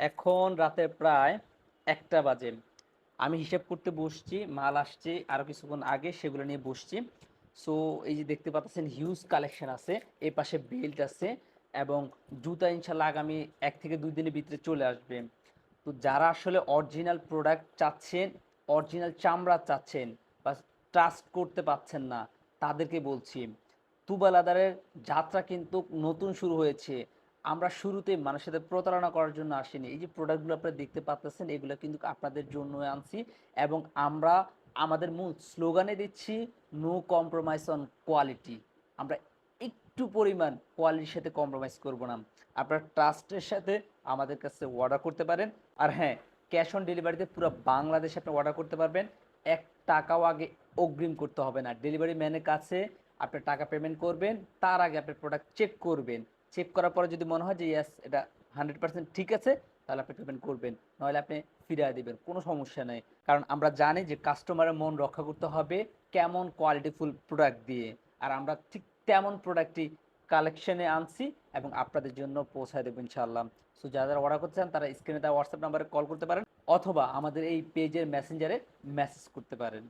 এখন রাতে প্রায় ১টা বাজে। আমি হিসাব করতে বসছি, মাল আসছে আরো কিছুক্ষণ আগে সেগুলো নিয়ে বসছি। সো এই যে দেখতে পাচ্ছেন হিউজ কালেকশন আছে। এই পাশে বেল্ট আছে এবং জুতা ইনশাল্লাহ আগামী ১ থেকে ২ দিনের ভিতরে চলে আসবে। তো যারা আসলে অরিজিনাল প্রোডাক্ট চাচ্ছেন, অরিজিনাল চামড়া চাচ্ছেন বা ট্রাস্ট করতে পারছেন না, তাদেরকে বলছি তুবা লাদারের যাত্রা কিন্তু নতুন শুরু হয়েছে। আমরা শুরুতে মানুষের সাথে প্রতারণা করার জন্য আসিনি। এই যে প্রোডাক্টগুলো আপনারা দেখতে পাচ্তেছেন এগুলো কিন্তু আপনাদের জন্য আনছি এবং আমরা আমাদের মূল স্লোগানে দিচ্ছি নো কম্প্রোমাইজ অন কোয়ালিটি। আমরা একটু পরিমাণ কোয়ালিটির সাথে কম্প্রোমাইজ করব না। আপনারা ট্রাস্টের সাথে আমাদের কাছে অর্ডার করতে পারেন। আর হ্যাঁ, ক্যাশ অন ডেলিভারিতে পুরো বাংলাদেশে আপনি অর্ডার করতে পারবেন। ৳১ আগে অগ্রিম করতে হবে না। ডেলিভারি ম্যানের কাছে আপনি টাকা পেমেন্ট করবেন, তার আগে আপনি প্রোডাক্ট চেক করবেন। চেক করার পরে যদি মনে হয় যে ইয়েস এটা 100% ঠিক আছে, তাহলে আপনি পেমেন্ট করবেন। নইলে আপনি ফিরায় দিবেন। কোনো সমস্যা নাই। কারণ আমরা জানি যে কাস্টমারের মন রক্ষা করতে হবে কেমন কোয়ালিটিফুল প্রোডাক্ট দিয়ে। আর আমরা ঠিক তেমন প্রোডাক্টই কালেকশনে আনছি এবং আপনাদের জন্য পৌঁছায় দেবো ইনশাআল্লাহ। সো যারা অর্ডার করতে চান তারা স্ক্রিনে দেওয়া হোয়াটসঅ্যাপ নাম্বারে কল করতে পারেন অথবা আমাদের এই পেজের মেসেঞ্জারে মেসেজ করতে পারেন।